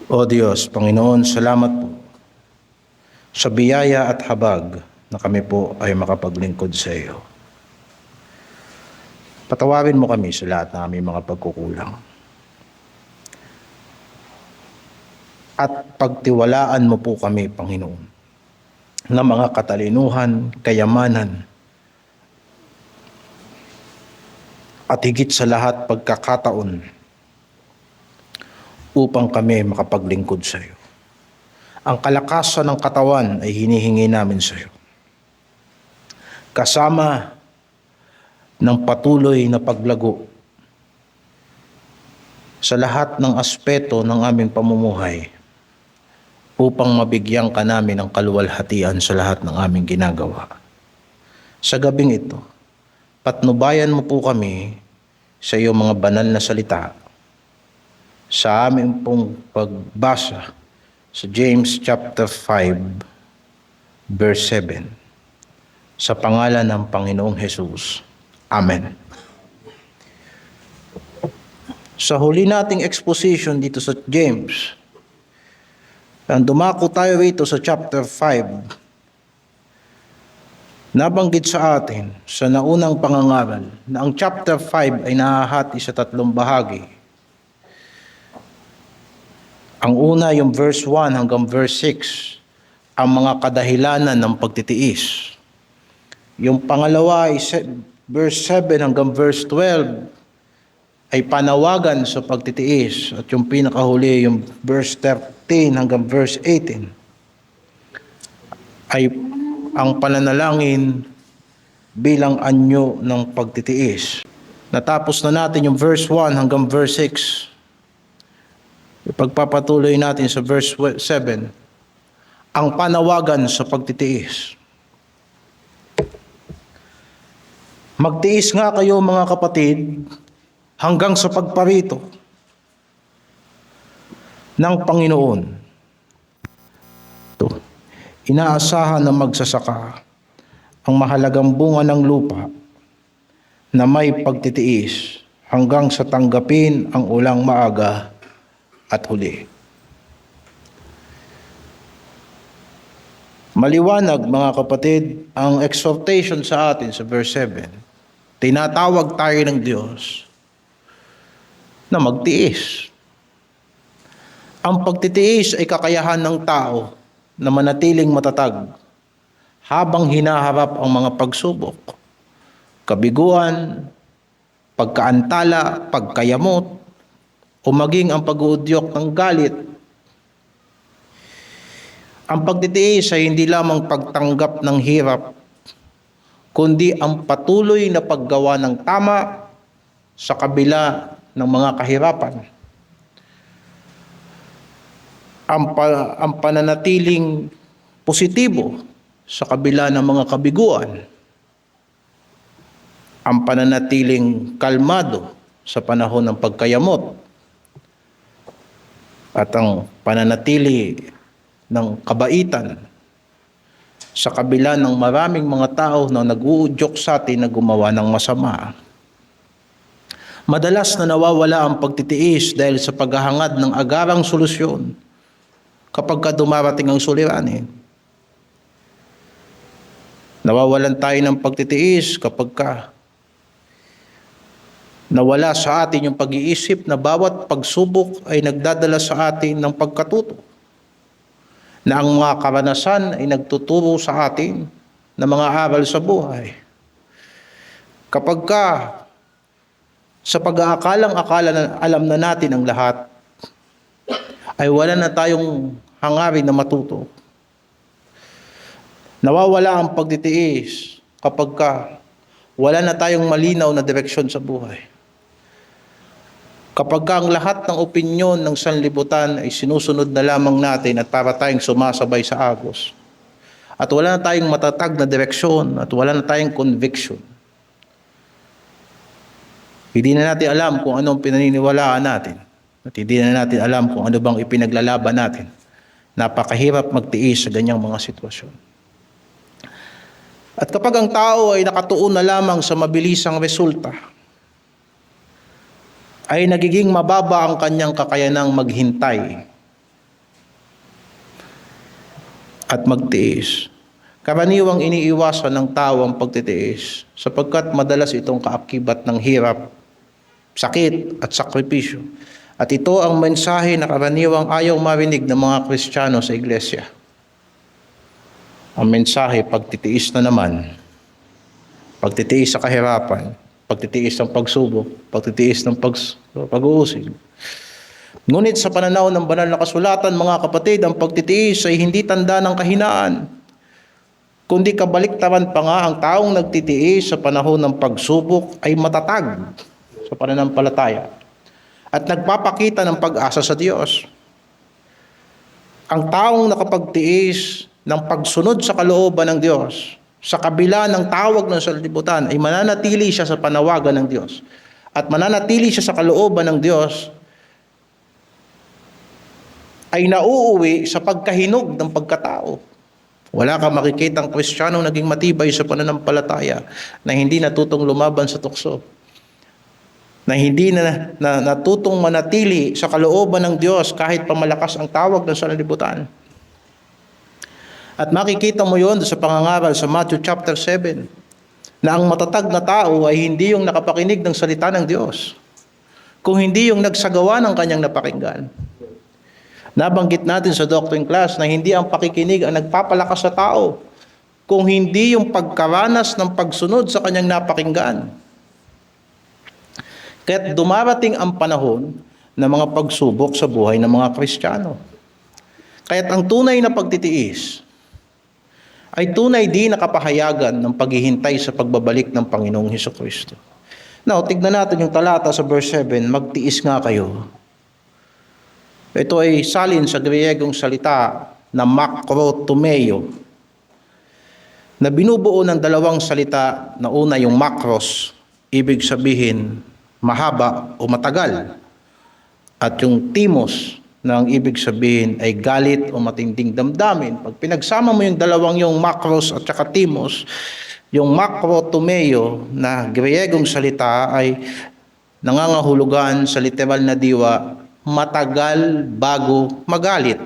O Diyos, Panginoon, salamat po sa biyaya at habag na kami po ay makapaglingkod sa iyo. Patawarin mo kami sa lahat ng aming mga pagkukulang. At pagtiwalaan mo po kami, Panginoon, na mga katalinuhan, kayamanan, at higit sa lahat pagkakataon upang kami makapaglingkod sa iyo. Ang kalakasan ng katawan ay hinihingi namin sa iyo. Kasama ng patuloy na paglago sa lahat ng aspeto ng aming pamumuhay upang mabigyan ka namin ng kaluwalhatian sa lahat ng aming ginagawa. Sa gabing ito, patnubayan mo po kami sa iyong mga banal na salita sa aming pong pagbasa sa James chapter 5 verse 7 sa pangalan ng Panginoong Hesus. Amen. Sa huli nating exposition dito sa James, dumako tayo rito sa chapter 5. Nabanggit sa atin sa naunang pangangaral na ang chapter 5 ay nahahati sa tatlong bahagi. Ang una, yung verse 1 hanggang verse 6, ang mga kadahilanan ng pagtitiis. Yung pangalawa ay verse 7 hanggang verse 12 ay panawagan sa pagtitiis. At yung pinakahuli, yung verse 13 hanggang verse 18, ay ang pananalangin bilang anyo ng pagtitiis. Natapos na natin yung verse 1 hanggang verse 6. Ipagpapatuloy natin sa verse 7, ang panawagan sa pagtitiis. Magtiis nga kayo mga kapatid hanggang sa pagparito ng Panginoon. Ito, inaasahan na magsasaka ang mahalagang bunga ng lupa na may pagtitiis hanggang sa tanggapin ang ulang maaga at huli. Maliwanag mga kapatid, ang exhortation sa atin sa verse 7. Tinatawag tayo ng Diyos na magtiis. Ang pagtitiis ay kakayahan ng tao na manatiling matatag habang hinaharap ang mga pagsubok, kabiguan, pagkaantala, pagkayamot, o maging ang pag-uudyok ng galit. Ang pagtitiis ay hindi lamang pagtanggap ng hirap, kundi ang patuloy na paggawa ng tama sa kabila ng mga kahirapan. Ang pananatiling positibo sa kabila ng mga kabiguan. Ang pananatiling kalmado sa panahon ng pagkayamot. At ang pananatili ng kabaitan sa kabila ng maraming mga tao na nag-uudyok sa atin na gumawa ng masama. Madalas na nawawala ang pagtitiis dahil sa paghahangad ng agarang solusyon kapag dumarating ang suliranin. Nawawalan tayo ng pagtitiis kapag nawala sa atin yung pag-iisip na bawat pagsubok ay nagdadala sa atin ng pagkatuto. Na ang mga karanasan ay nagtuturo sa atin ng mga aral sa buhay. Kapag sa pag-aakalang-akala na alam na natin ang lahat, ay wala na tayong hangarin na matuto. Nawawala ang pagtitiis kapag wala na tayong malinaw na direksyon sa buhay. Kapag ang lahat ng opinyon ng sanlibutan ay sinusunod na lamang natin at para tayong sumasabay sa agos. At wala na tayong matatag na direksyon at wala na tayong conviction. Hindi na natin alam kung anong pinaniniwalaan natin. At hindi na natin alam kung ano bang ipinaglalaban natin. Napakahirap magtiis sa ganyang mga sitwasyon. At kapag ang tao ay nakatuon na lamang sa mabilisang resulta, ay nagiging mababa ang kanyang kakayanang maghintay at magtiis. Karaniwang iniiwasan ng tao ang pagtitiis sapagkat madalas itong kaakibat ng hirap, sakit at sakripisyo. At ito ang mensahe na karaniwang ayaw marinig ng mga Kristiyano sa iglesia. Ang mensahe, pagtitiis na naman. Pagtitiis sa kahirapan, pagtitiis ng pagsubok, pagtitiis ng pag-uusig. Ngunit sa pananaw ng banal na kasulatan, mga kapatid, ang pagtitiis ay hindi tanda ng kahinaan, kundi kabaliktaran pa nga. Ang taong nagtitiis sa panahon ng pagsubok ay matatag sa pananampalataya at nagpapakita ng pag-asa sa Diyos. Ang taong nakapagtiis ng pagsunod sa kalooban ng Diyos, sa kabila ng tawag ng sanlibutan, ay mananatili siya sa panawagan ng Diyos at mananatili siya sa kalooban ng Diyos, ay nauuwi sa pagkahinog ng pagkatao. Wala kang makikitang Kristiyanong naging matibay sa pananampalataya na hindi natutong lumaban sa tukso, na hindi na natutong manatili sa kalooban ng Diyos kahit pamalakas ang tawag ng sanlibutan. At makikita mo yon sa pangangaral sa Matthew chapter 7, na ang matatag na tao ay hindi yung nakapakinig ng salita ng Diyos, kung hindi yung nagsagawa ng kanyang napakinggan. Nabanggit natin sa doctrine class na hindi ang pakikinig ang nagpapalakas sa tao, kung hindi yung pagkaranas ng pagsunod sa kanyang napakinggan. Kaya't dumarating ang panahon ng mga pagsubok sa buhay ng mga Kristiyano. Kaya't ang tunay na pagtitiis ay tunay din na kapahayagan ng paghihintay sa pagbabalik ng Panginoong Hesukristo. Now, tignan natin yung talata sa verse 7, magtiis nga kayo. Ito ay salin sa Griegong salita na makrotumeo, na binubuo ng dalawang salita. Na una yung makros, ibig sabihin mahaba o matagal, at yung timos, na ang ibig sabihin ay galit o matinding damdamin. Pag pinagsama mo yung dalawang yung makros at saka timos, yung makrotumeo na Griegong salita ay nangangahulugan sa literal na diwa, matagal bago magalit.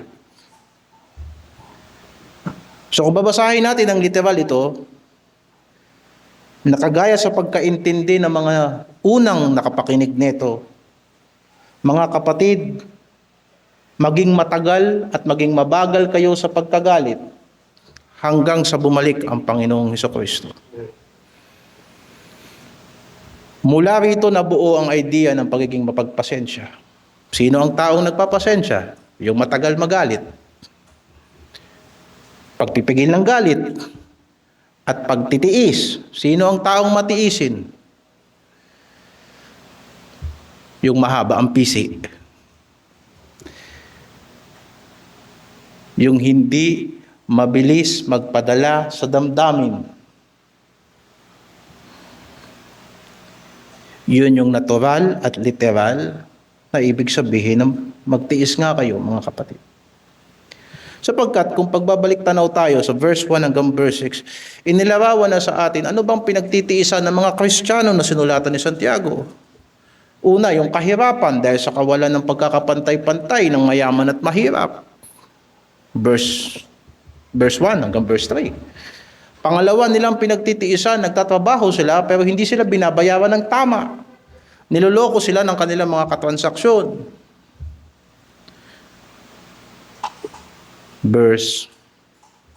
So kung babasahin natin ang literal ito, nakagaya sa pagkaintindi ng mga unang nakapakinig nito, mga kapatid, maging matagal at maging mabagal kayo sa pagkagalit hanggang sa bumalik ang Panginoong Hesukristo. Mula rito nabuo ang idea ng pagiging mapagpasensya. Sino ang taong nagpapasensya? Yung matagal magalit, pagpipigil ng galit, at pagtitiis. Sino ang taong matiisin? Yung mahaba ang pisi. Yung hindi mabilis magpadala sa damdamin. Yun yung natural at literal na ibig sabihin ng magtiis nga kayo, mga kapatid. Sapagkat kung pagbabalik tanaw tayo sa verse 1 hanggang verse 6, inilarawan na sa atin ano bang pinagtitiisan ng mga Kristiyano na sinulatan ni Santiago. Una, yung kahirapan dahil sa kawalan ng pagkakapantay-pantay ng mayaman at mahirap. Verse 1 hanggang verse 3. Pangalawa, nilang pinagtitiisan, nagtatrabaho sila pero hindi sila binabayaran ng tama. Niloloko sila ng kanilang mga katransaksyon. Verse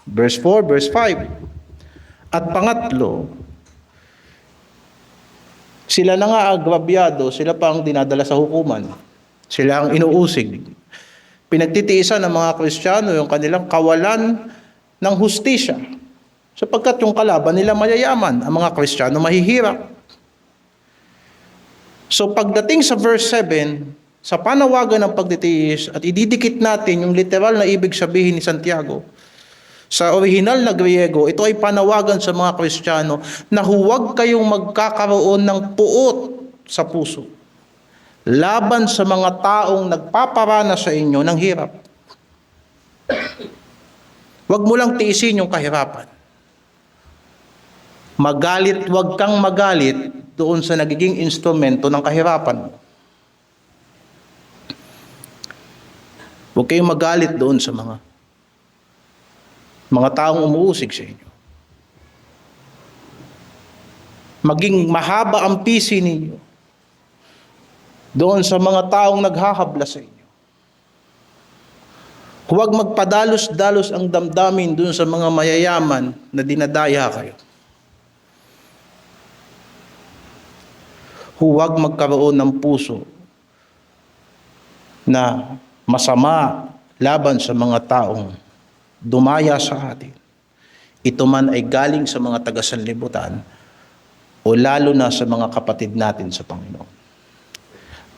4, verse 5. At pangatlo, sila na nga agrabyado, sila pa ang dinadala sa hukuman. Sila ang inuusig. Pinagtitiisan ng mga Kristiyano yung kanilang kawalan ng hustisya. Sapagkat yung kalaban nila mayayaman, ang mga Kristiyano mahihirap. So pagdating sa verse 7, sa panawagan ng pagtitiis, at ididikit natin yung literal na ibig sabihin ni Santiago, sa original na Griego, ito ay panawagan sa mga Kristiyano na huwag kayong magkakaroon ng puot sa puso laban sa mga taong nagpaparana sa inyo ng hirap. Huwag mo lang tiisin yung kahirapan. Magalit, huwag kang magalit doon sa nagiging instrumento ng kahirapan. Huwag kayong magalit doon sa mga mga taong umuusig sa inyo. Maging mahaba ang pisi ninyo doon sa mga taong naghahabla sa inyo. Huwag magpadalos-dalos ang damdamin doon sa mga mayayaman na dinadaya kayo. Huwag magkaroon ng puso na masama laban sa mga taong dumaya sa atin. Ito man ay galing sa mga taga-sanlibutan o lalo na sa mga kapatid natin sa Panginoon.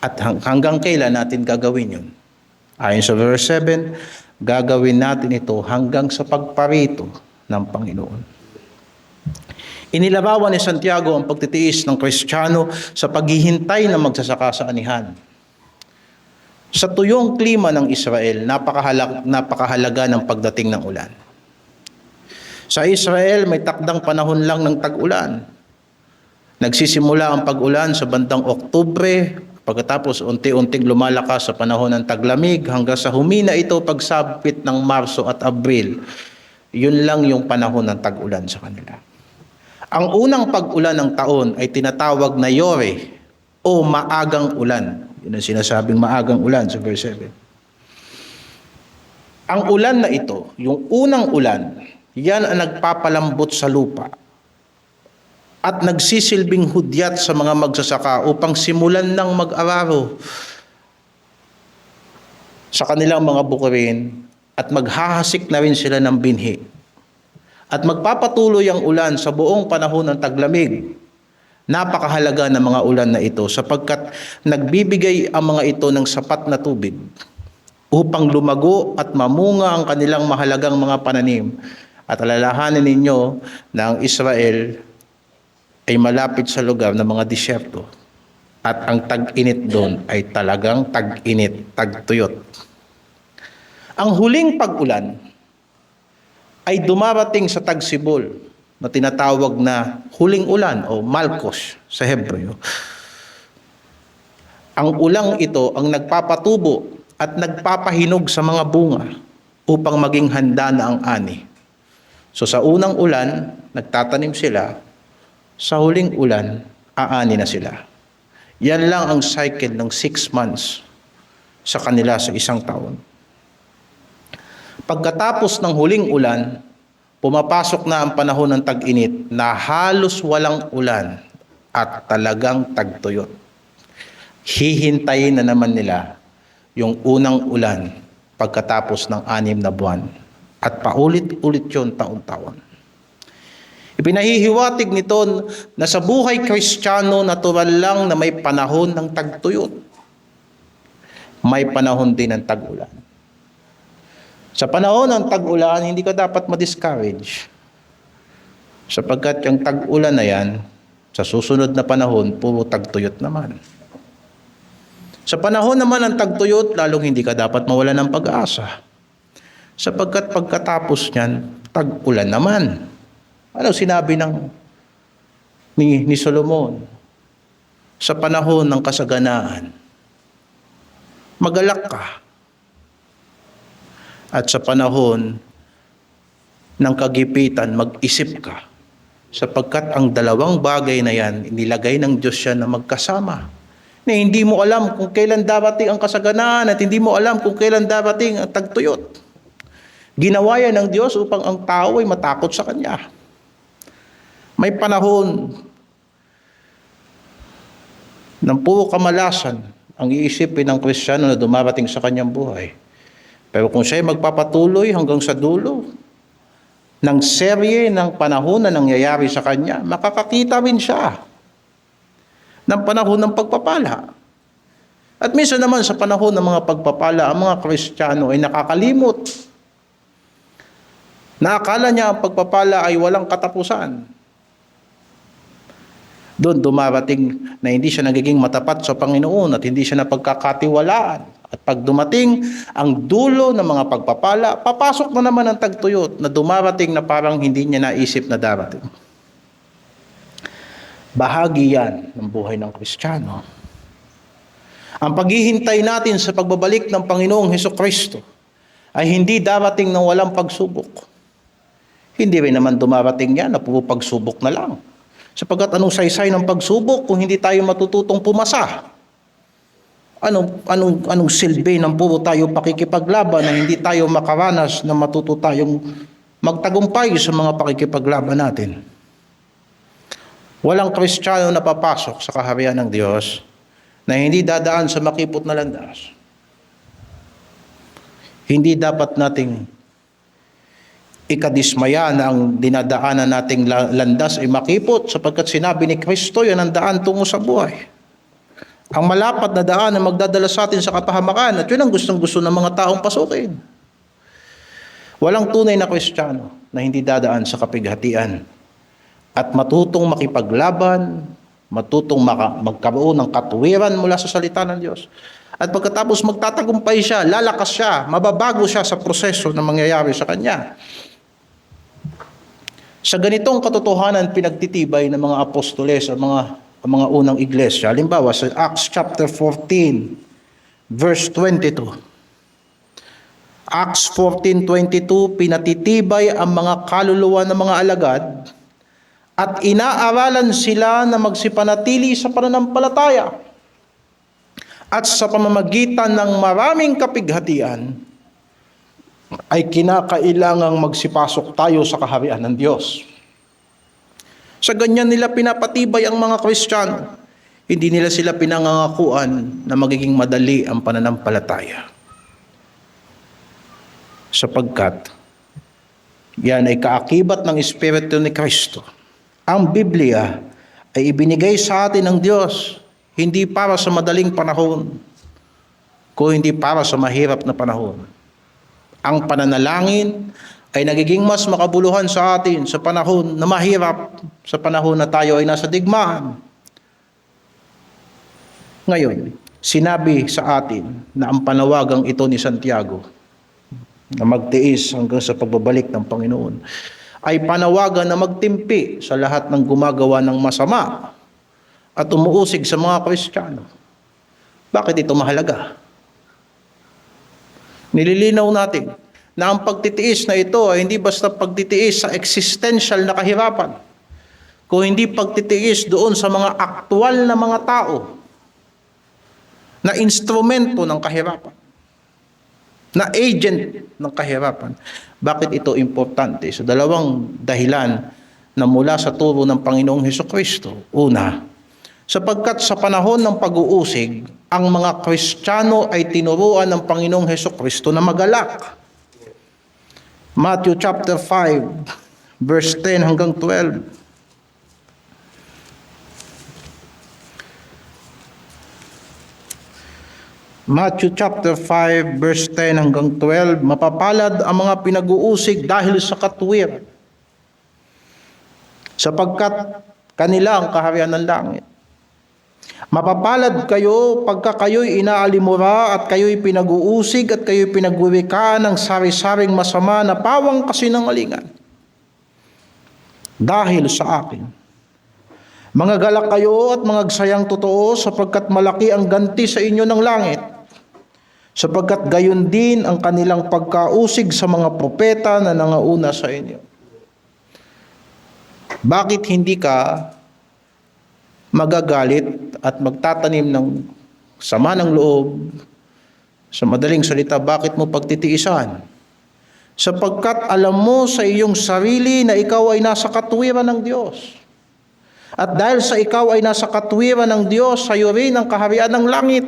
At hanggang kailan natin gagawin yun? Ayon sa verse 7, gagawin natin ito hanggang sa pagparito ng Panginoon. Inilarawan ni Santiago ang pagtitiis ng Kristiyano sa paghihintay na magsasaka sa anihan. Sa tuyong klima ng Israel, napakahalaga ng pagdating ng ulan. Sa Israel, may takdang panahon lang ng tag-ulan. Nagsisimula ang pag-ulan sa bandang Oktubre, pagkatapos unti-unting lumalakas sa panahon ng taglamig hanggang sa humina ito pagsapit ng Marso at Abril. Yun lang yung panahon ng tag-ulan sa kanila. Ang unang pag-ulan ng taon ay tinatawag na Yore o maagang ulan. Yun ang sinasabing maagang ulan sa verse 7. Ang ulan na ito, yung unang ulan, yan ang nagpapalambot sa lupa at nagsisilbing hudyat sa mga magsasaka upang simulan ng mag-araro sa kanilang mga bukirin at maghahasik na rin sila ng binhi. At magpapatuloy ang ulan sa buong panahon ng taglamig. Napakahalaga ng mga ulan na ito sapagkat nagbibigay ang mga ito ng sapat na tubig upang lumago at mamunga ang kanilang mahalagang mga pananim. At alalahanin ninyo na ang Israel ay malapit sa lugar ng mga disyerto. At ang tag-init doon ay talagang tag-init, tag-tuyot. Ang huling pag-ulan ay dumarating sa tagsibol na tinatawag na huling ulan o Malkos sa Hebreo. Ang ulang ito ang nagpapatubo at nagpapahinog sa mga bunga upang maging handa na ang ani. So sa unang ulan, nagtatanim sila. Sa huling ulan, aani na sila. Yan lang ang cycle ng 6 months sa kanila sa isang taon. Pagkatapos ng huling ulan, pumapasok na ang panahon ng tag-init na halos walang ulan at talagang tagtuyot. Hihintayin na naman nila yung unang ulan pagkatapos ng 6 na buwan. At paulit-ulit yun taon-taon. Ipinahihiwatig nito na sa buhay Kristiyano, natural lang na may panahon ng tagtuyot. May panahon din ng tag-ulan. Sa panahon ng tag-ulan, hindi ka dapat ma-discourage. Sapagkat yung tag-ulan na yan, sa susunod na panahon, puro tagtuyot naman. Sa panahon naman ng tagtuyot, lalong hindi ka dapat mawala ng pag-asa. Sapagkat pagkatapos niyan, tag-ulan naman. Ano sinabi ni Solomon? Sa panahon ng kasaganaan, magalak ka. At sa panahon ng kagipitan, mag-isip ka. Sapagkat ang dalawang bagay na yan, inilagay ng Diyos yan na magkasama. Na hindi mo alam kung kailan darating ang kasaganaan at hindi mo alam kung kailan darating ang tagtuyot. Ginawa yan ng Diyos upang ang tao ay matakot sa Kanya. May panahon ng puro kamalasan ang iisipin ng Kristiyano na dumarating sa kanyang buhay. Pero kung siya ay magpapatuloy hanggang sa dulo ng serye ng panahon na nangyayari sa kanya, makakakita rin siya ng panahon ng pagpapala. At minsan naman sa panahon ng mga pagpapala, ang mga Kristiyano ay nakakalimot. Naakala niya ang pagpapala ay walang katapusan. Doon dumarating na hindi siya nagiging matapat sa Panginoon at hindi siya napagkakatiwalaan. At pag dumating ang dulo ng mga pagpapala, papasok na naman ang tagtuyot na dumarating na parang hindi niya naisip na darating. Bahagi yan ng buhay ng Kristiyano. Ang paghihintay natin sa pagbabalik ng Panginoong Hesukristo ay hindi darating ng walang pagsubok. Hindi rin naman dumarating yan na puro pagsubok na lang. Sapagkat anong saysay ng pagsubok kung hindi tayo matututong pumasa? Anong silbi ng puro tayo pakikipaglaban na hindi tayo makaranas na matuto tayong magtagumpay sa mga pakikipaglaban natin? Walang Kristiyano na papasok sa kaharian ng Diyos na hindi dadaan sa makipot na landas. Hindi dapat nating ikadismaya na ang dinadaanan nating landas ay makipot, sapagkat sinabi ni Kristo, yan ang daan tungo sa buhay. Ang malapat na daan na magdadala sa atin sa kapahamakan, at yun ang gustong-gusto ng mga taong pasukin. Walang tunay na Kristiyano na hindi dadaan sa kapighatian at matutong makipaglaban, matutong magkaroon ng katuwiran mula sa salita ng Diyos. At pagkatapos magtatagumpay siya, lalakas siya, mababago siya sa proseso na mangyayari sa kanya. Sa ganitong katotohanan pinagtitibay ng mga apostoles ang mga unang iglesia. Halimbawa sa Acts chapter 14 verse 22. Acts 14:22, pinatitibay ang mga kaluluwa ng mga alagad at inaaralan sila na magsipanatili sa pananampalataya at sa pamamagitan ng maraming kapighatian ay kinakailangang magsipasok tayo sa kaharian ng Diyos. Sa ganyan nila pinapatibay ang mga Kristiyano. Hindi nila sila pinangangakuan na magiging madali ang pananampalataya. Sapagkat yan ay kaakibat ng Espiritu ni Kristo. Ang Biblia ay ibinigay sa atin ng Diyos hindi para sa madaling panahon, kundi para sa mahirap na panahon. Ang pananalangin ay nagiging mas makabuluhan sa atin sa panahon na mahirap, sa panahon na tayo ay nasa digmaan. Ngayon, sinabi sa atin na ang panawagang ito ni Santiago na magtiis hanggang sa pagbabalik ng Panginoon ay panawagan na magtimpi sa lahat ng gumagawa ng masama at umuusig sa mga Kristiyano. Bakit ito mahalaga? Nililinaw natin na ang pagtitiis na ito ay hindi basta pagtitiis sa existential na kahirapan, kung hindi pagtitiis doon sa mga aktual na mga tao na instrumento ng kahirapan, na agent ng kahirapan. Bakit ito importante? Sa dalawang dahilan na mula sa turo ng Panginoong Hesukristo. Una, sapagkat sa panahon ng pag-uusig, ang mga Kristiyano ay tinuruan ng Panginoong Hesukristo na magalak. Matthew chapter 5, verse 10 hanggang 12. Matthew chapter 5, verse 10 hanggang 12. Mapapalad ang mga pinag-uusig dahil sa katuwiran, sapagkat kanila ang kaharian ng langit. Mapapalad kayo pagka kayo'y inaalimura at kayo'y pinag-uusig at kayo'y pinagwiwikaan ng sari-saring masama na pawang kasinungalingan dahil sa akin. Mga galak kayo at mga agsayang totoo, sapagkat malaki ang ganti sa inyo ng langit, sapagkat gayon din ang kanilang pagkausig sa mga propeta na nangauna sa inyo. Bakit hindi ka magagalit at magtatanim ng sama ng loob? Sa madaling salita, bakit mo pagtitiisan? Sapagkat alam mo sa iyong sarili na ikaw ay nasa katuwiran ng Diyos. At dahil sa ikaw ay nasa katuwiran ng Diyos, sa iyo rin ang kaharian ng langit.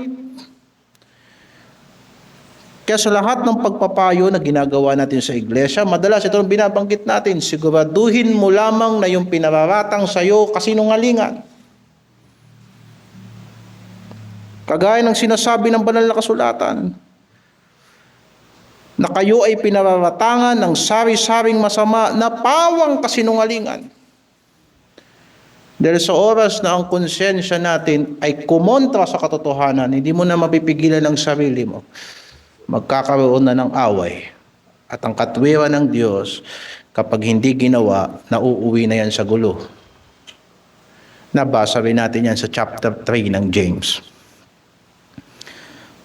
Kaya sa lahat ng pagpapayo na ginagawa natin sa iglesia, madalas itong binabanggit natin, siguraduhin mo lamang na yung pinararatang sa iyo kasinungalingan. Kagaya ng sinasabi ng banal na kasulatan, na kayo ay pinararatangan ng sari-saring masama na pawang kasinungalingan. Dahil sa oras na ang konsyensya natin ay kumontra sa katotohanan, hindi mo na mapipigilan ang sarili mo. Magkakaroon na ng away. At ang katwiran ng Diyos, kapag hindi ginawa, nauuwi na yan sa gulo. Nabasa rin natin yan sa chapter 3 ng James.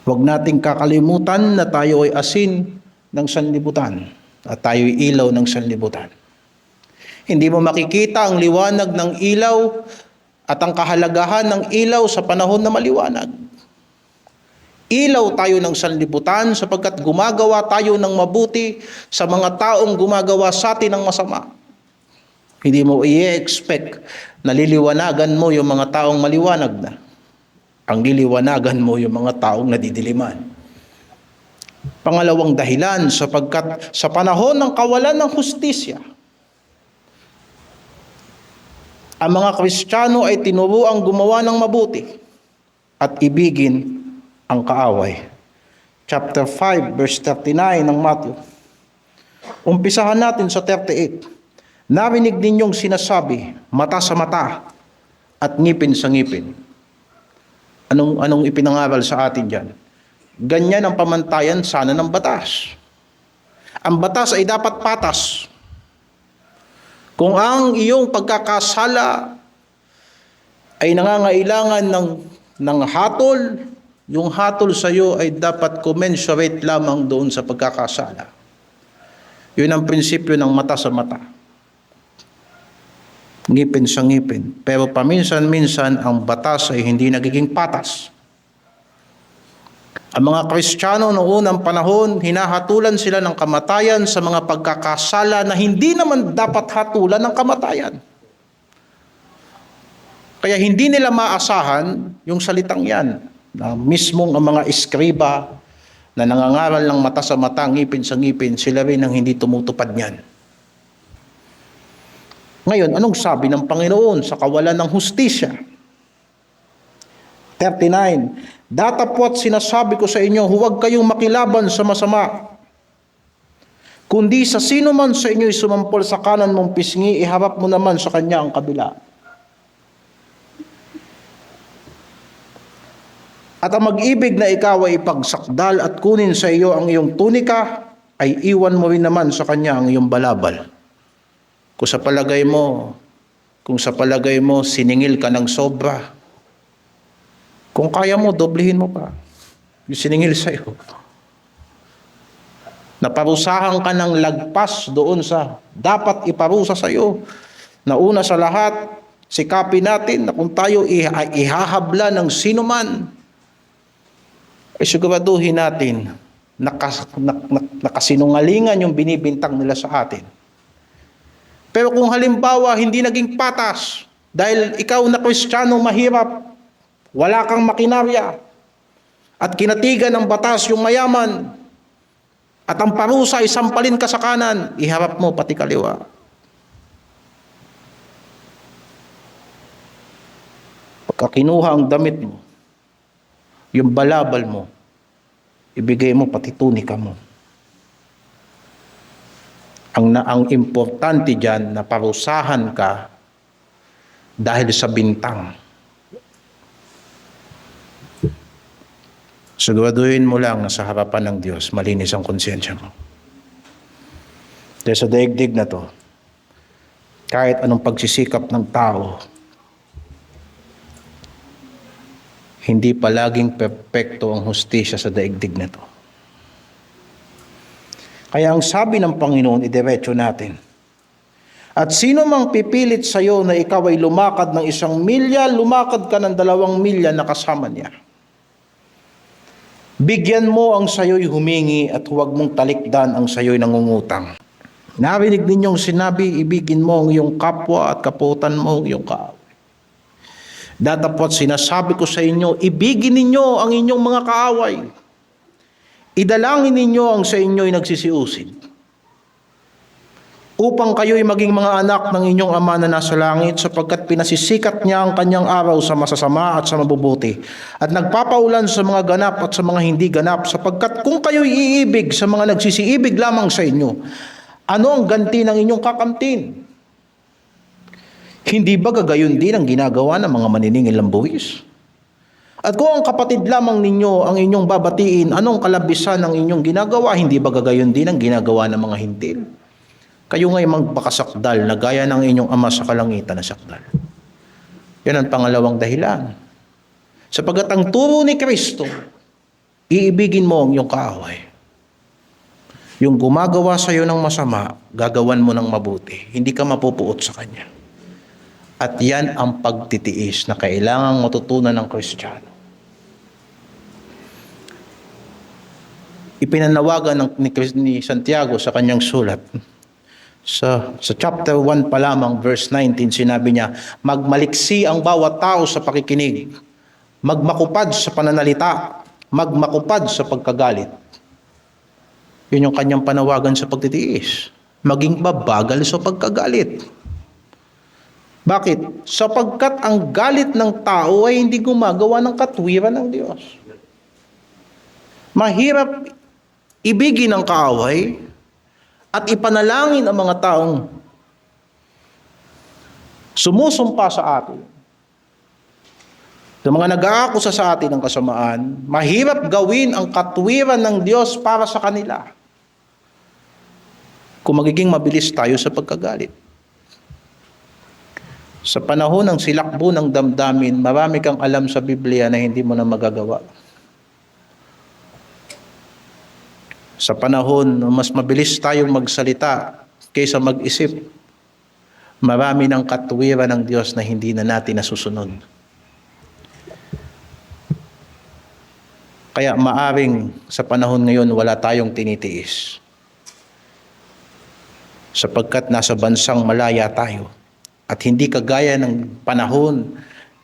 Huwag nating kakalimutan na tayo ay asin ng sanlibutan at tayo ay ilaw ng sanlibutan. Hindi mo makikita ang liwanag ng ilaw at ang kahalagahan ng ilaw sa panahon na maliwanag. Ilaw tayo ng sanlibutan sapagkat gumagawa tayo ng mabuti sa mga taong gumagawa sa atin ng masama. Hindi mo i-expect na liliwanagan mo yung mga taong maliwanag na. Ang liliwanagan mo yung mga taong nadidiliman. Pangalawang dahilan, sapagkat sa panahon ng kawalan ng hustisya, ang mga Kristiyano ay tinuruang gumawa ng mabuti at ibigin ang kaaway. Chapter 5, verse 39 ng Matthew. Umpisahan natin sa 38. Narinig ninyong sinasabi, mata sa mata at ngipin sa ngipin. Anong ipinangaral sa atin dyan? Ganyan ang pamantayan sana ng batas. Ang batas ay dapat patas. Kung ang iyong pagkakasala ay nangangailangan ng hatol, yung hatol sa iyo ay dapat commensurate lamang doon sa pagkakasala. Yun ang prinsipyo ng mata sa mata. Ngipin sa ngipin. Pero paminsan-minsan ang batas ay hindi nagiging patas. Ang mga Kristiyano noong unang panahon, hinahatulan sila ng kamatayan sa mga pagkakasala na hindi naman dapat hatulan ng kamatayan. Kaya hindi nila maasahan yung salitang yan, na mismong ang mga iskriba na nangangaral ng mata sa mata, ngipin sa ngipin, sila rin ang hindi tumutupad niyan. Ngayon, anong sabi ng Panginoon sa kawalan ng hustisya? 39. Datapwat sinasabi ko sa inyo, huwag kayong makilaban sa masama. Kundi sa sino man sa inyo'y sumampol sa kanan mong pisngi, iharap mo naman sa kanya ang kabila. At ang mag-ibig na ikaw ay ipagsakdal at kunin sa iyo ang iyong tunika, ay iwan mo rin naman sa kanya ang iyong balabal. Kung sa palagay mo, siningil ka ng sobra. Kung kaya mo, doblehin mo pa. Yung siningil sa iyo. Naparusahan ka ng lagpas doon sa dapat iparusa sa iyo. Na una sa lahat, sikapin natin na kung tayo ihahabla ng sinuman, ay siguraduhin natin nakasinungalingan yung binibintang nila sa atin. Pero kung halimbawa hindi naging patas dahil ikaw na Kristiyano mahirap, wala kang makinarya at kinatigan ng batas yung mayaman at ang parusa ay sampalin ka sa kanan, iharap mo pati kaliwa. Pagka kinuha ang damit mo, yung balabal mo, ibigay mo pati tunika mo. Ang importante dyan na parusahan ka dahil sa bintang. Siguraduhin mo lang na sa harapan ng Diyos, malinis ang konsyensya mo. Dahil sa daigdig na to, kahit anong pagsisikap ng tao, hindi palaging perpekto ang hustisya sa daigdig na to. Kaya ang sabi ng Panginoon, idiretso natin. At sino mang pipilit sa iyo na ikaw ay lumakad ng 1 milya, lumakad ka ng 2 milya na kasama niya. Bigyan mo ang sayo'y humingi at huwag mong talikdan ang sayo'y nangungutang. Narinig ninyong sinabi, ibigin mo ang iyong kapwa at kaputan mo ang iyong kaaway. Datapwat sinasabi ko sa inyo, ibigin ninyo ang inyong mga kaaway. Idalangin ninyo ang sa inyo'y nagsisiusin, upang kayo'y maging mga anak ng inyong Ama na nasa langit, sapagkat pinasisikat niya ang kanyang araw sa masasama at sa mabubuti, at nagpapaulan sa mga ganap at sa mga hindi ganap, sapagkat kung kayo'y iibig sa mga nagsisiibig lamang sa inyo, ano ang ganti ng inyong kakamtin? Hindi ba gagayon din ang ginagawa ng mga maniningil ng buwis? At kung ang kapatid lamang ninyo ang inyong babatiin, anong kalabisan ng inyong ginagawa? Hindi ba gagayon din ang ginagawa ng mga hintil? Kayo nga'y magpakasakdal na gaya ng inyong Ama sa kalangitan na sakdal. Yan ang pangalawang dahilan. Sapagat ang turo ni Kristo, iibigin mo ang iyong kaaway. Yung gumagawa sa iyo ng masama, gagawan mo ng mabuti. Hindi ka mapupuot sa kanya. At yan ang pagtitiis na kailangang matutunan ng Kristiyano. Ipinanawagan ni Santiago sa kanyang sulat. Sa chapter 1 pa lamang, verse 19, sinabi niya, magmaliksi ang bawat tao sa pakikinig, magmakupad sa pananalita, magmakupad sa pagkagalit. Yun yung kanyang panawagan sa pagtitiis. Maging mabagal sa pagkagalit. Bakit? Sapagkat ang galit ng tao ay hindi gumagawa ng katwiran ng Diyos. Mahirap ibigin ang kaaway at ipanalangin ang mga taong sumusumpa sa atin. Sa mga nag-aakusa sa atin ng kasamaan, mahirap gawin ang katwiran ng Diyos para sa kanila kung magiging mabilis tayo sa pagkagalit. Sa panahon ng silakbo ng damdamin, marami kang alam sa Biblia na hindi mo na magagawa. Sa panahon na mas mabilis tayong magsalita kaysa mag-isip, marami ng katwiran ng Diyos na hindi na natin nasusunod. Kaya maaring sa panahon ngayon wala tayong tinitiis. Sapagkat nasa bansang malaya tayo. At hindi kagaya ng panahon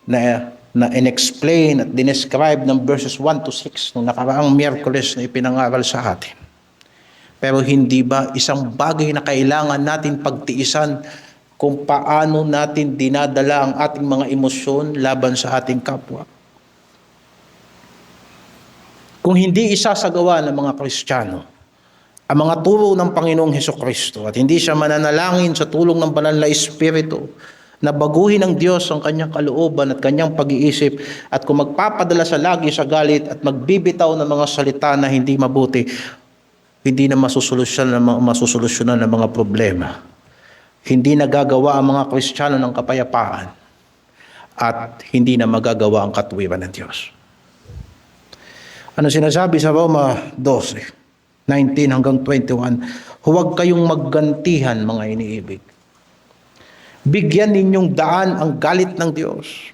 na in-explain at dinescribe ng verses 1 to 6 nung nakaraang Miyerkules na ipinangaral sa atin. Pero hindi ba isang bagay na kailangan natin pagtiisan kung paano natin dinadala ang ating mga emosyon laban sa ating kapwa? Kung hindi isasagawa ng mga Kristiyano ang mga turo ng Panginoong Hesukristo at hindi siya mananalangin sa tulong ng banal na Espiritu na baguhin ng Diyos ang kanyang kalooban at kanyang pag-iisip, at kung magpapadala sa lagi sa galit at magbibitaw ng mga salita na hindi mabuti, hindi na masusolusyonan ng mga problema. Hindi nagagawa ang mga Kristiyano ng kapayapaan at hindi na magagawa ang katwiran ng Diyos. Ano sinasabi sa Roma 12? 19 hanggang 21, huwag kayong maggantihan mga iniibig. Bigyan ninyong daan ang galit ng Diyos.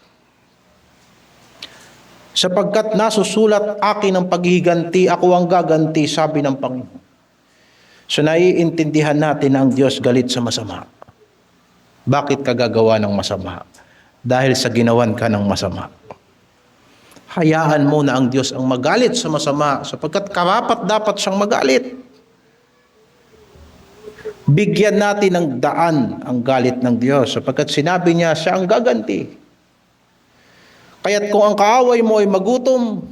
Sapagkat nasusulat akin ang paghihiganti, ako ang gaganti, sabi ng Panginoon. So naiintindihan natin na ang Diyos galit sa masama. Bakit ka gagawa ng masama? Dahil sa ginawan ka ng masama. Hayaan mo na ang Diyos ang magalit sa masama sapagkat karapat dapat siyang magalit. Bigyan natin ng daan ang galit ng Diyos sapagkat sinabi niya siya ang gaganti. Kaya't kung ang kaaway mo ay magutom,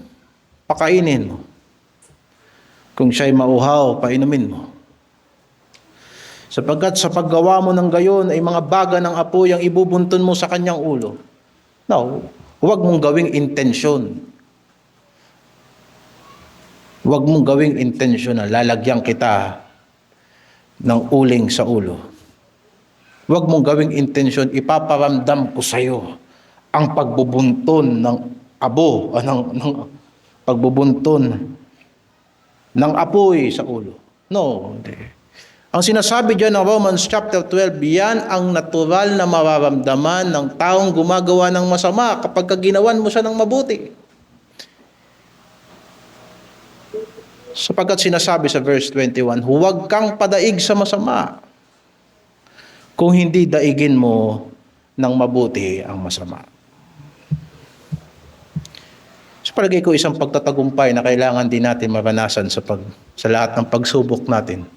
pakainin mo. Kung siya'y mauhaw, painumin mo. Sapagkat sa paggawa mo ng gayon ay mga baga ng apoy ang ibubuntun mo sa kanyang ulo. No. Huwag mong gawing intensyon. Huwag mong gawing intensyon na lalagyan kita ng uling sa ulo. Huwag mong gawing intensyon, ipaparamdam ko sa iyo ang pagbubunton ng abo, pagbubunton ng apoy sa ulo. No, hindi. Ang sinasabi dyan ng Romans chapter 12, yan ang natural na mararamdaman ng taong gumagawa ng masama kapag ginawan mo siya ng mabuti. Sapagkat sinasabi sa verse 21, huwag kang padaig sa masama kung hindi daigin mo ng mabuti ang masama. Sa palagay ko, isang pagtatagumpay na kailangan din natin maranasan sa lahat ng pagsubok natin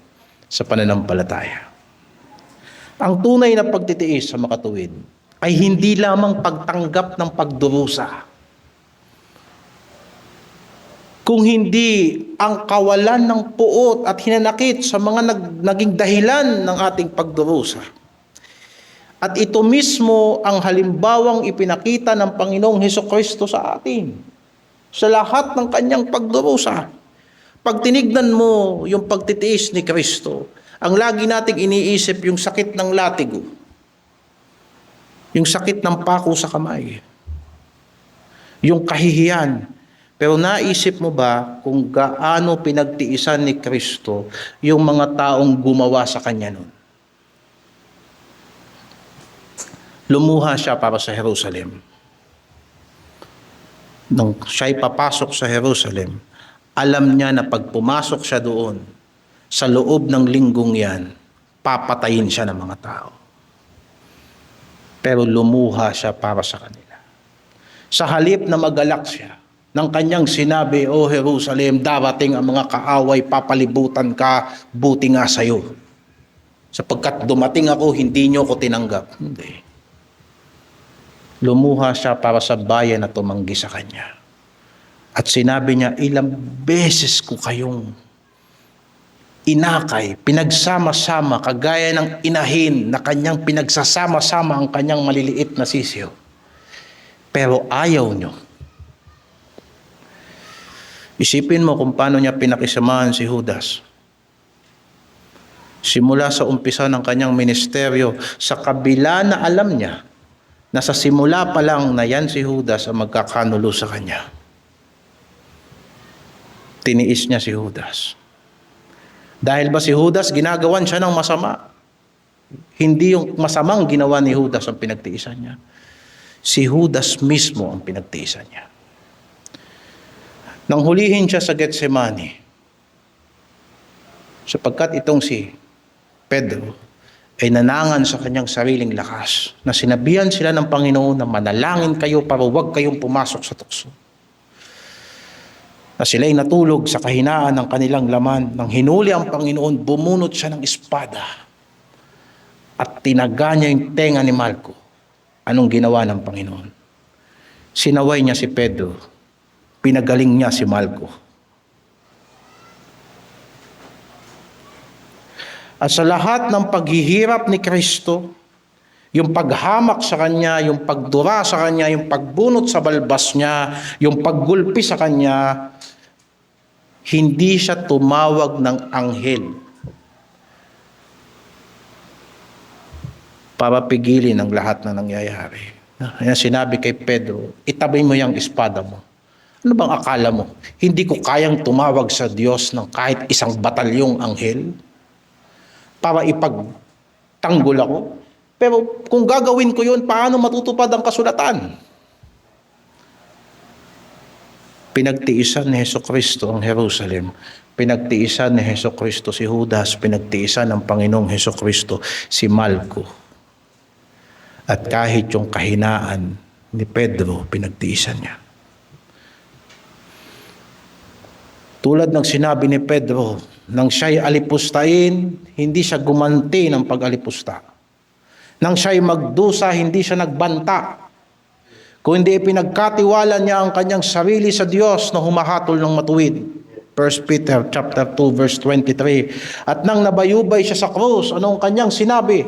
sa pananampalataya. Ang tunay na pagtitiis sa makatuwid ay hindi lamang pagtanggap ng pagdurusa, kung hindi ang kawalan ng puot at hinanakit sa mga naging dahilan ng ating pagdurusa. At ito mismo ang halimbawang ipinakita ng Panginoong Hesukristo sa atin sa lahat ng kanyang pagdurusa. Pag tinignan mo yung pagtitiis ni Kristo, ang lagi nating iniisip yung sakit ng latigo, yung sakit ng pako sa kamay, yung kahihiyan. Pero naisip mo ba kung gaano pinagtiisan ni Kristo yung mga taong gumawa sa Kanya noon? Lumuha siya para sa Jerusalem. Nung siya'y papasok sa Jerusalem, alam niya na pag pumasok siya doon, sa loob ng linggong yan, papatayin siya ng mga tao. Pero lumuha siya para sa kanila. Sa halip na magalak siya, ng kanyang sinabi, "O Jerusalem, darating ang mga kaaway, papalibutan ka, buti nga sa'yo. Sapagkat dumating ako, hindi niyo ko tinanggap." Hindi. Lumuha siya para sa bayan na tumanggi sa kanya. At sinabi niya, "Ilang beses ko kayong inakay, pinagsama-sama, kagaya ng inahin na kanyang pinagsasama-sama ang kanyang maliliit na sisiyo. Pero ayaw niyo." Isipin mo kung paano niya pinakisamahan si Judas. Simula sa umpisa ng kanyang ministeryo, sa kabila na alam niya na sa simula pa lang na yan si Judas ang magkakanulo sa kanya. Tiniis niya si Judas. Dahil ba si Judas ginagawan siya ng masama? Hindi yung masamang ginawa ni Judas ang pinagtiisan niya. Si Judas mismo ang pinagtiisan niya. Nang hulihin siya sa Getsemani, sapagkat itong si Pedro ay nanangan sa kanyang sariling lakas, na sinabihan sila ng Panginoon na manalangin kayo para huwag kayong pumasok sa tukso. Na sila'y natulog sa kahinaan ng kanilang laman. Nang hinuli ang Panginoon, bumunot siya ng espada at tinaga niya yung tenga ni Malco. Anong ginawa ng Panginoon? Sinaway niya si Pedro. Pinagaling niya si Malco. At sa lahat ng paghihirap ni Kristo, yung paghamak sa Kanya, yung pagdura sa Kanya, yung pagbunot sa balbas niya, yung paggulpi sa Kanya, hindi siya tumawag ng anghel para pigilin ang lahat na nangyayari. Kaya sinabi kay Pedro, "Itabi mo yung espada mo." Ano bang akala mo? Hindi ko kayang tumawag sa Diyos ng kahit isang batalyong anghel para ipagtanggol ako? Pero kung gagawin ko yun, paano matutupad ang kasulatan? Pinagtiisan ni Hesukristo ang Jerusalem. Pinagtiisan ni Hesukristo si Judas. Pinagtiisan ng Panginoong Hesukristo si Malco. At kahit yung kahinaan ni Pedro, pinagtiisan niya. Tulad ng sinabi ni Pedro, nang siya'y alipustain, hindi siya gumanti ng pag-alipusta. Nang siya'y magdusa, hindi siya nagbanta. Kung hindi pinagkatiwala niya ang kanyang sarili sa Diyos na humahatol ng matuwid. 1 Peter chapter 2 verse 23. At nang nabayubay siya sa krus, anong kanyang sinabi?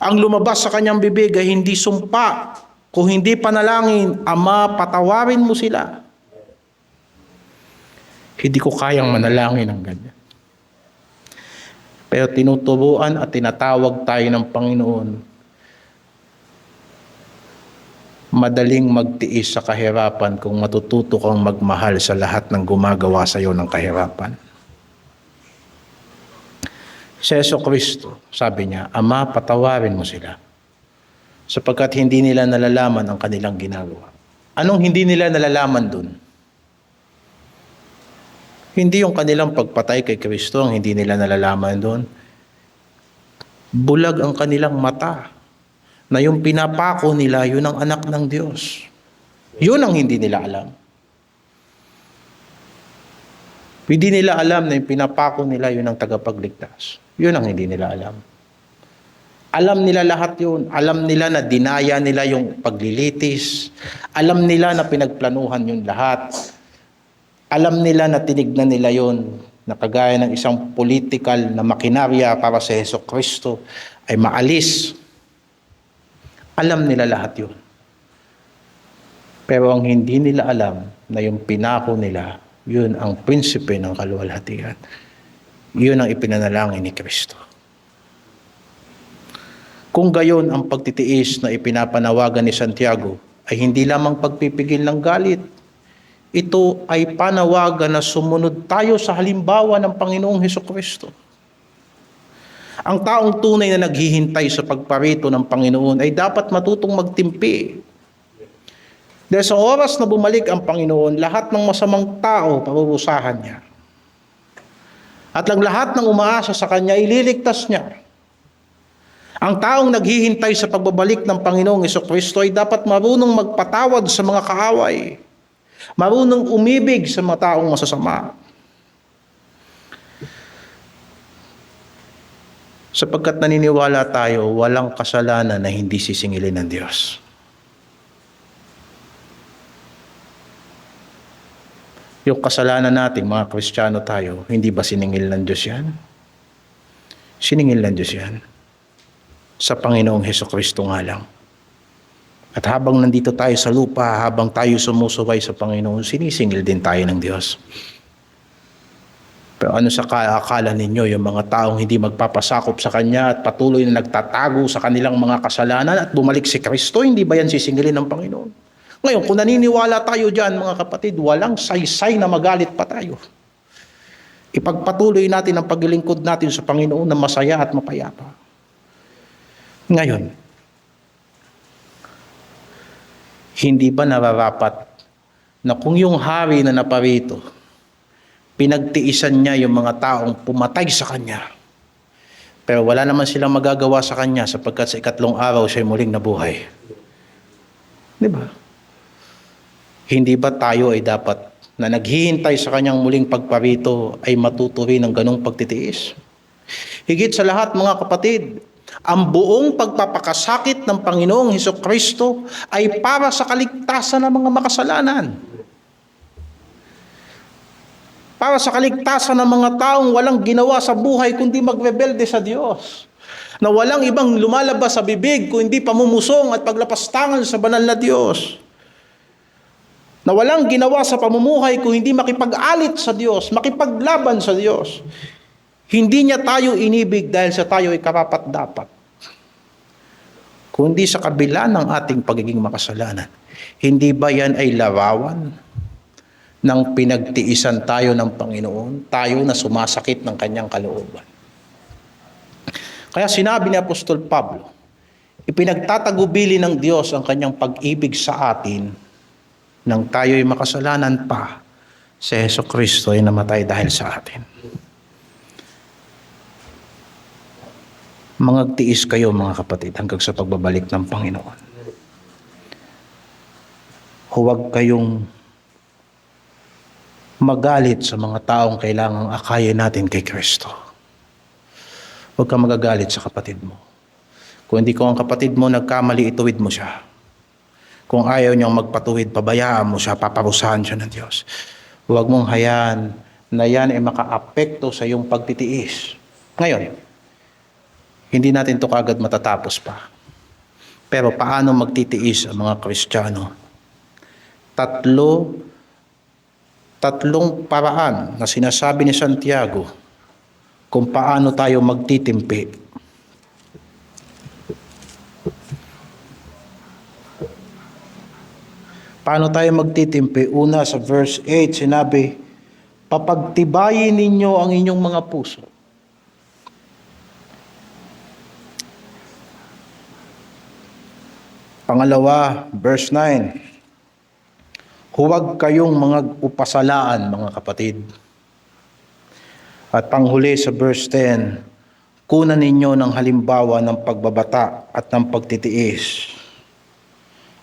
Ang lumabas sa kanyang bibig ay hindi sumpa, kung hindi panalangin, "Ama, patawarin mo sila." Hindi ko kayang manalangin ng ganyan. Pero tinuturuan at tinatawag tayo ng Panginoon. Madaling magtiis sa kahirapan kung matututo kang magmahal sa lahat ng gumagawa sa iyo ng kahirapan. Si Jesucristo, sabi niya, "Ama, patawarin mo sila, sapagkat hindi nila nalalaman ang kanilang ginagawa." Anong hindi nila nalalaman dun? Hindi yung kanilang pagpatay kay Kristo ang hindi nila nalalaman doon. Bulag ang kanilang mata na yung pinapako nila, yun ang anak ng Diyos. Yun ang hindi nila alam. Hindi nila alam na yung pinapako nila, yun ang tagapagligtas. Yun ang hindi nila alam. Alam nila lahat yun. Alam nila na dinaya nila yung paglilitis. Alam nila na pinagplanuhan yun lahat. Alam nila na tinignan nila yon na kagaya ng isang political na makinarya para sa Jesucristo ay maalis. Alam nila lahat yun. Pero ang hindi nila alam na yung pinako nila, yun ang prinsipe ng kaluwalhatian. Yun ang ipinanalangin ni Kristo. Kung gayon ang pagtitiis na ipinapanawagan ni Santiago ay hindi lamang pagpipigil ng galit, ito ay panawagan na sumunod tayo sa halimbawa ng Panginoong Hesukristo. Ang taong tunay na naghihintay sa pagparito ng Panginoon ay dapat matutong magtimpi. Dahil sa oras na bumalik ang Panginoon, lahat ng masamang tao parurusahan niya. At ang lahat ng umaasa sa Kanya, ililigtas niya. Ang taong naghihintay sa pagbabalik ng Panginoong Hesukristo ay dapat marunong magpatawad sa mga kaaway. Marunong umibig sa mga taong masasama. Sapagkat naniniwala tayo, walang kasalanan na hindi sisingilin ng Diyos. Yung kasalanan natin, mga Kristiyano tayo, hindi ba siningil ng Diyos yan? Siningil ng Diyos yan. Sa Panginoong Hesukristo nga lang. At habang nandito tayo sa lupa, habang tayo sumusuway sa Panginoon, sinisingil din tayo ng Diyos. Pero ano sa akala ninyo, yung mga taong hindi magpapasakop sa Kanya at patuloy na nagtatago sa kanilang mga kasalanan at bumalik si Kristo, hindi ba yan sisingilin ng Panginoon? Ngayon, kung naniniwala tayo dyan, mga kapatid, walang saysay na magalit pa tayo. Ipagpatuloy natin ang paglilingkod natin sa Panginoon na masaya at mapayapa. Ngayon, hindi ba nararapat na kung yung hari na naparito, pinagtiisan niya yung mga taong pumatay sa Kanya, pero wala naman silang magagawa sa Kanya sapagkat sa ikatlong araw siya'y muling nabuhay. Di ba? Hindi ba tayo ay dapat na naghihintay sa Kanyang muling pagparito ay matuto rin ng ganong pagtitiis? Higit sa lahat, mga kapatid, ang buong pagpapakasakit ng Panginoong Hesukristo ay para sa kaligtasan ng mga makasalanan. Para sa kaligtasan ng mga taong walang ginawa sa buhay kundi magrebelde sa Diyos. Na walang ibang lumalabas sa bibig kundi pamumusong at paglapastangan sa banal na Diyos. Na walang ginawa sa pamumuhay kung hindi makipag-alit sa Diyos, makipaglaban sa Diyos. Hindi niya tayo inibig dahil sa tayo ay karapat-dapat, kundi sa kabila ng ating pagiging makasalanan. Hindi ba yan ay larawan ng pinagtiisan tayo ng Panginoon, tayo na sumasakit ng Kanyang kalooban? Kaya sinabi ni Apostol Pablo, ipinagtatagubili ng Diyos ang Kanyang pag-ibig sa atin nang tayo ay makasalanan pa, si Hesukristo ay namatay dahil sa atin. Mangagtiis kayo, mga kapatid, hanggang sa pagbabalik ng Panginoon. Huwag kayong magalit sa mga taong kailangang akayin natin kay Kristo. Huwag kang magagalit sa kapatid mo. Kung hindi ko ang kapatid mo nagkamali, ituwid mo siya. Kung ayaw niyang magpatuwid, pabayaan mo siya, paparusahan siya ng Diyos. Huwag mong hayaan na yan ay makaapekto sa iyong pagtitiis. Ngayon, hindi natin ito kagad matatapos pa. Pero paano magtitiis ang mga Kristiyano? Tatlong paraan na sinasabi ni Santiago kung paano tayo magtitimpi. Paano tayo magtitimpi? Una, sa verse 8, sinabi, papagtibayin ninyo ang inyong mga puso. Pangalawa, verse 9, huwag kayong mga upasalaan, mga kapatid. At panghuli sa verse 10, kunan ninyo ng halimbawa ng pagbabata at ng pagtitiis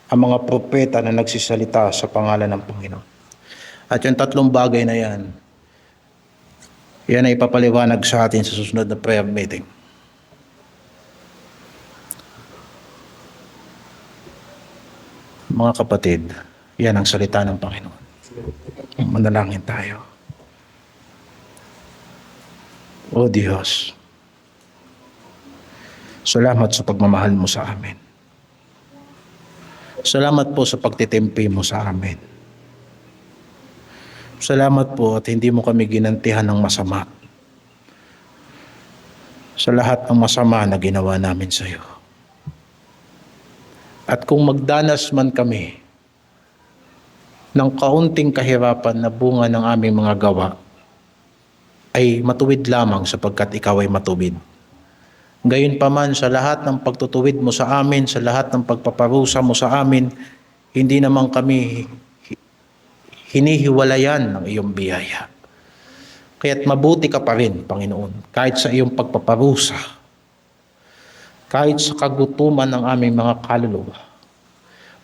ang mga propeta na nagsisalita sa pangalan ng Panginoon. At yung tatlong bagay na yan ay ipapaliwanag sa atin sa susunod na prayer meeting. Mga kapatid, yan ang salita ng Panginoon. Manalangin tayo. O Diyos, salamat sa pagmamahal mo sa amin. Salamat po sa pagtitimpi mo sa amin. Salamat po at hindi mo kami ginantihan ng masama sa lahat ng masama na ginawa namin sa iyo. At kung magdanas man kami ng kaunting kahirapan na bunga ng aming mga gawa ay matuwid lamang sapagkat ikaw ay matuwid. Gayunpaman sa lahat ng pagtutuwid mo sa amin, sa lahat ng pagpaparusa mo sa amin, hindi naman kami hinihiwalayan ng iyong biyaya. Kaya't mabuti ka pa rin, Panginoon, kahit sa iyong pagpaparusa, kahit sa kagutuman ng aming mga kaluluwa,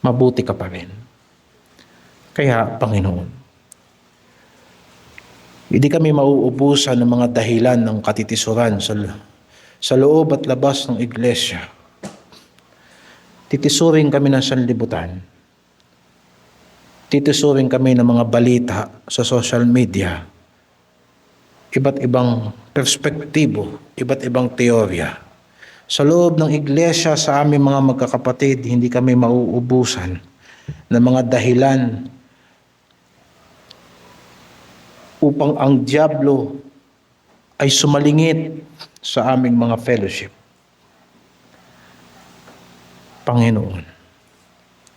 mabuti ka pa rin. Kaya, Panginoon, hindi kami mauubusan ng mga dahilan ng katitisuran sa loob at labas ng iglesia. Titisurin kami ng sanlibutan. Titisurin kami ng mga balita sa social media. Iba't ibang perspektibo, iba't ibang teorya. Sa loob ng iglesia, sa aming mga magkakapatid, hindi kami mauubusan ng mga dahilan upang ang dyablo ay sumalingit sa aming mga fellowship. Panginoon,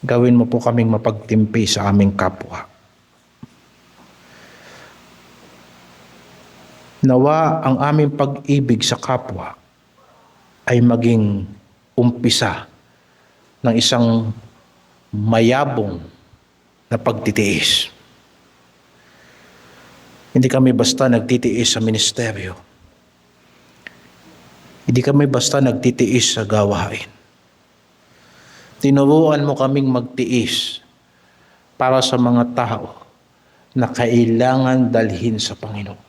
gawin mo po kaming mapagtimpi sa aming kapwa. Nawa ang aming pag-ibig sa kapwa ay maging umpisa ng isang mayabong na pagtitiis. Hindi kami basta nagtitiis sa ministeryo. Hindi kami basta nagtitiis sa gawain. Tinuruan mo kaming magtiis para sa mga tao na kailangan dalhin sa Panginoon.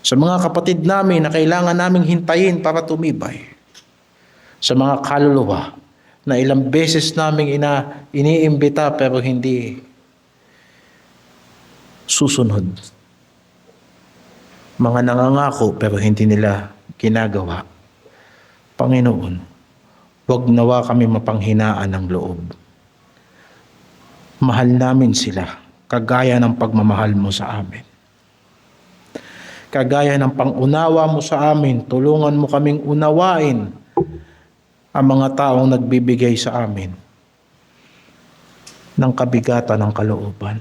Sa mga kapatid namin na kailangan naming hintayin para tumibay. Sa mga kaluluwa na ilang beses naming iniimbita pero hindi susunod. Mga nangangako pero hindi nila ginagawa. Panginoon, huwag nawa kami mapanghinaan ng loob. Mahal namin sila, kagaya ng pagmamahal mo sa amin. Kagaya ng pangunawa mo sa amin, tulungan mo kaming unawain ang mga taong nagbibigay sa amin ng kabigatan ng kalooban.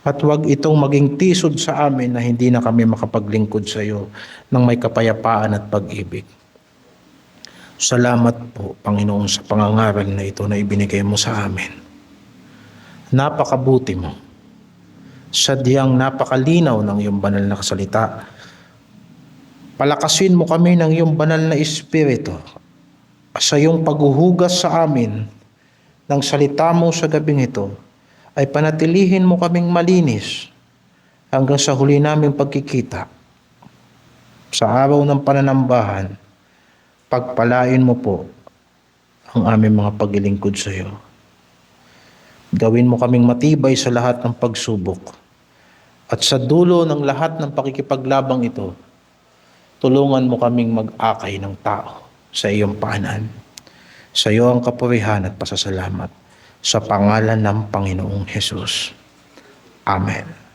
At huwag itong maging tisod sa amin na hindi na kami makapaglingkod sa iyo ng may kapayapaan at pag-ibig. Salamat po, Panginoon, sa pangangaral na ito na ibinigay mo sa amin. Napakabuti mo. Sadyang napakalinaw ng iyong banal na kasalita. Palakasin mo kami ng iyong banal na Espiritu sa iyong paghuhugas sa amin ng salita mo sa gabing ito, ay panatilihin mo kaming malinis hanggang sa huli naming pagkikita. Sa araw ng pananambahan, pagpalain mo po ang aming mga paglilingkod sa iyo. Gawin mo kaming matibay sa lahat ng pagsubok. At sa dulo ng lahat ng pakikipaglabang ito, tulungan mo kaming mag-akay ng tao sa iyong paanan. Sa iyo ang kapurihan at pasasalamat sa pangalan ng Panginoong Hesus. Amen.